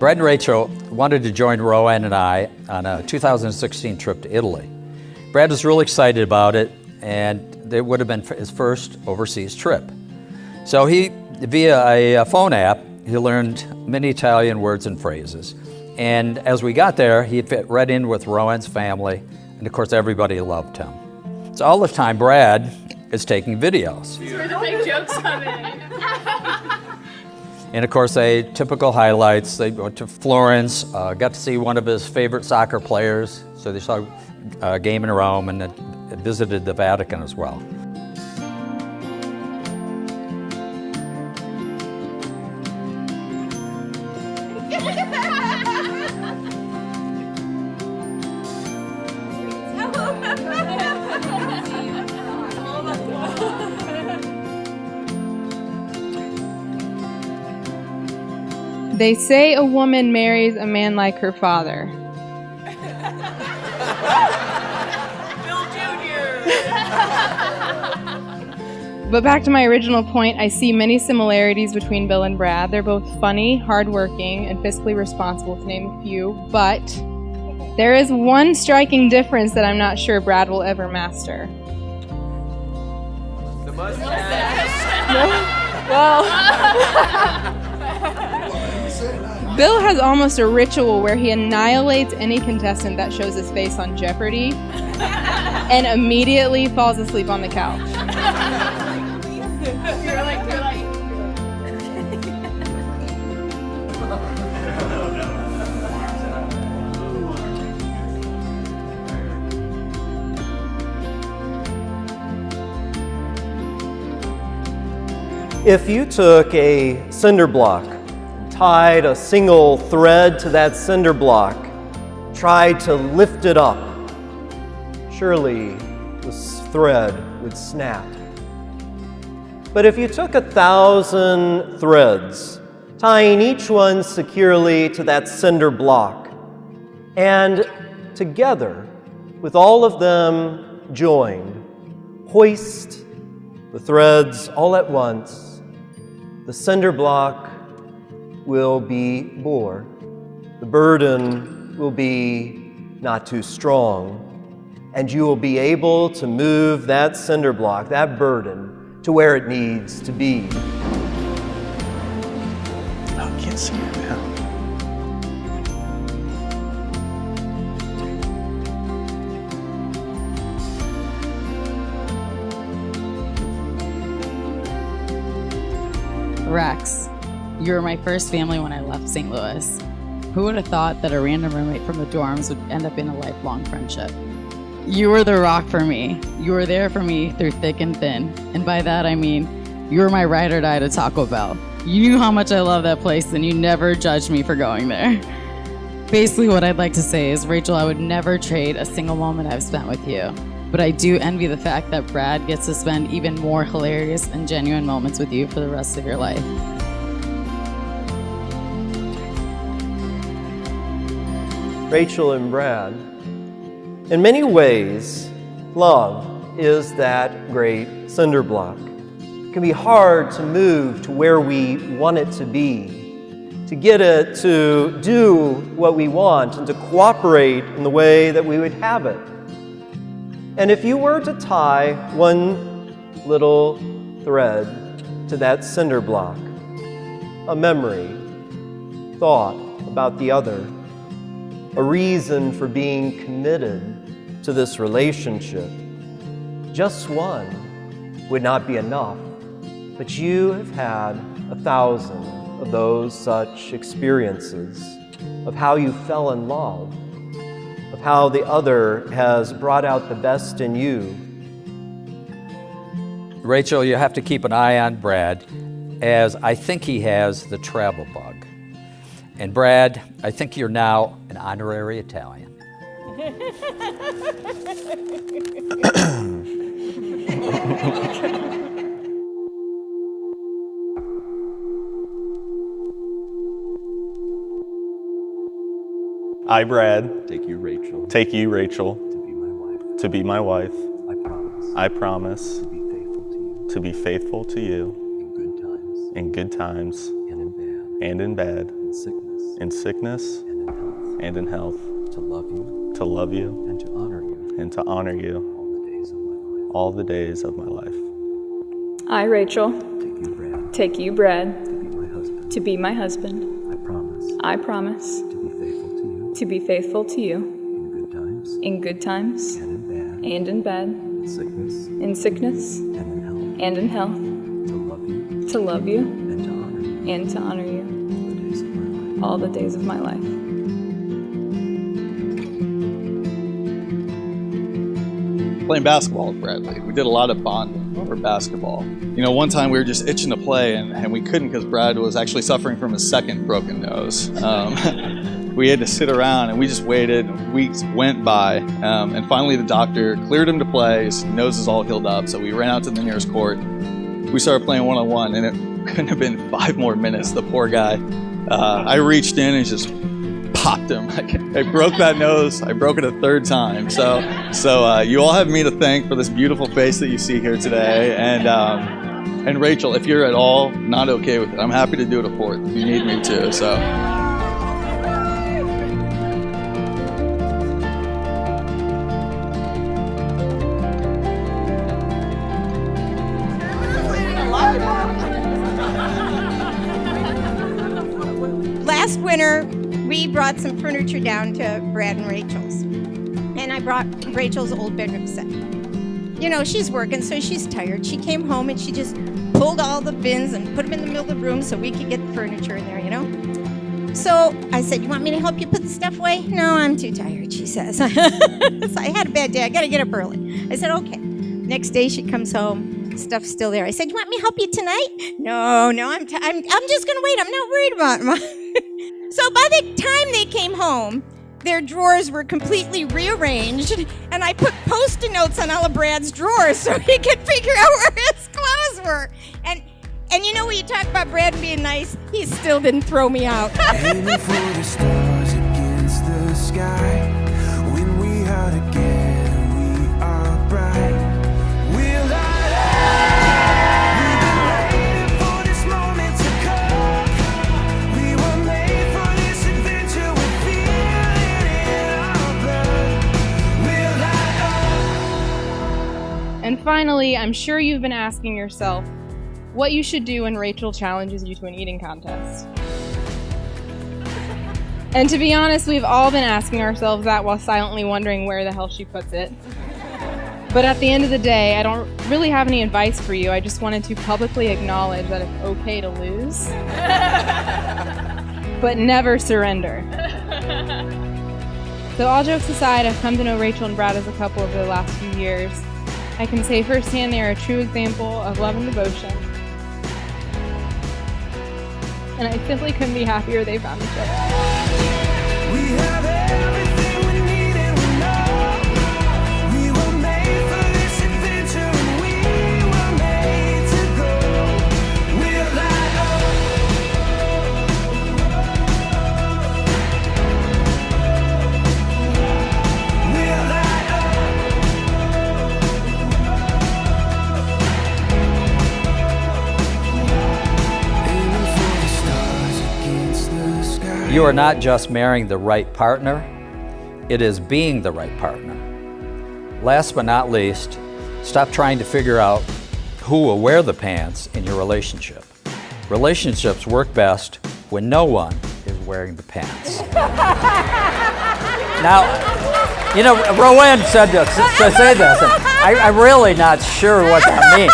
Brad and Rachel wanted to join Rowan and I on a 2016 trip to Italy. Brad was really excited about it, and it would have been his first overseas trip. So via a phone app, he learned many Italian words and phrases. And as we got there, he fit right in with Rowan's family, and of course everybody loved him. So all the time, Brad is taking videos. That's where the big jokes come in. And of course, typical highlights. They went to Florence, got to see one of his favorite soccer players. So they saw a game in Rome, and then visited the Vatican as well. They say a woman marries a man like her father. Bill Jr. But back to my original point, I see many similarities between Bill and Brad. They're both funny, hardworking, and fiscally responsible, to name a few. But there is one striking difference that I'm not sure Brad will ever master. The mustache. No? Well... Bill has almost a ritual where he annihilates any contestant that shows his face on Jeopardy and immediately falls asleep on the couch. You're like. If you took a cinder block, tied a single thread to that cinder block, tried to lift it up, surely this thread would snap. But if you took 1,000 threads, tying each one securely to that cinder block, and together, with all of them joined, hoist the threads all at once, the cinder block will be bore. The burden will be not too strong, and you will be able to move that cinder block, that burden, to where it needs to be. Oh, I can't see it now. Rex, you were my first family when I left St. Louis. Who would have thought that a random roommate from the dorms would end up in a lifelong friendship? You were the rock for me. You were there for me through thick and thin. And by that I mean, you were my ride or die to Taco Bell. You knew how much I love that place, and you never judged me for going there. Basically what I'd like to say is, Rachel, I would never trade a single moment I've spent with you. But I do envy the fact that Brad gets to spend even more hilarious and genuine moments with you for the rest of your life. Rachel and Brad, in many ways, love is that great cinder block. It can be hard to move to where we want it to be, to get it to do what we want and to cooperate in the way that we would have it. And if you were to tie one little thread to that cinder block, a memory, thought about the other, a reason for being committed to this relationship, just one would not be enough. But you have had 1,000 of those such experiences of how you fell in love, of how the other has brought out the best in you. Rachel, you have to keep an eye on Brad, as I think he has the travel bug. And Brad, I think you're now an honorary Italian. I, Brad, Take you, Rachel, take you, Rachel, to be my wife. to be my wife. I promise I promise to be faithful to you to be faithful to you in good times in good times and in bad, and in bad, in sickness in sickness and in health, and in health, to love you to love you and to honor you and to honor you all the days of my life. all the days of my life. I, Rachel, Take you, Brad, take you, Brad, to be my husband. to be my husband. I promise To be faithful to you in good times in good times and in bad, and in bad, in sickness in sickness and in health, to love you and to honor you all the days of my life. all the days of my life. Playing basketball with Bradley. We did a lot of bonding over basketball. You know, one time we were just itching to play and we couldn't because Brad was actually suffering from his second broken nose. We had to sit around and we just waited. Weeks went by and finally the doctor cleared him to play. His nose is all healed up, so we ran out to the nearest court. We started playing one-on-one and it couldn't have been 5 more minutes. The poor guy. I reached in and just popped him. I broke that nose. I broke it a 3rd time. So you all have me to thank for this beautiful face that you see here today. And Rachel, if you're at all not okay with it, I'm happy to do it a 4th if you need me to. So. Last winter, we brought some furniture down to Brad and Rachel's. And I brought Rachel's old bedroom set. You know, she's working, so she's tired. She came home and she just pulled all the bins and put them in the middle of the room so we could get the furniture in there, you know? So I said, you want me to help you put the stuff away? No, I'm too tired, she says. So I had a bad day. I got to get up early. I said, okay. Next day she comes home. Stuff's still there. I said, you want me to help you tonight? No, I'm just going to wait. I'm not worried about it. So by the time they came home, their drawers were completely rearranged, and I put Post-it notes on all of Brad's drawers so he could figure out where his clothes were. And you know, when you talk about Brad being nice, he still didn't throw me out. Aiming for the stars against the sky. When we are together, we are bright. We'll light up. We've been waiting for this moment to come. We were made for this adventure. We feel it in our blood. We'll light up. And finally, I'm sure you've been asking yourself what you should do when Rachel challenges you to an eating contest. And to be honest, we've all been asking ourselves that while silently wondering where the hell she puts it. But at the end of the day, I don't really have any advice for you. I just wanted to publicly acknowledge that it's okay to lose, but never surrender. So all jokes aside, I've come to know Rachel and Brad as a couple over the last few years. I can say firsthand they are a true example of love and devotion. And I simply couldn't be happier they found each other. We have everything we need and we know we were made for this adventure and we were made to go. We'll light up. We'll light up. Aiming for the stars against the sky. You are not just marrying the right partner, it is being the right partner. Last but not least, stop trying to figure out who will wear the pants in your relationship. Relationships work best when no one is wearing the pants. Now, you know, Rowan said to say this, and I'm really not sure what that means.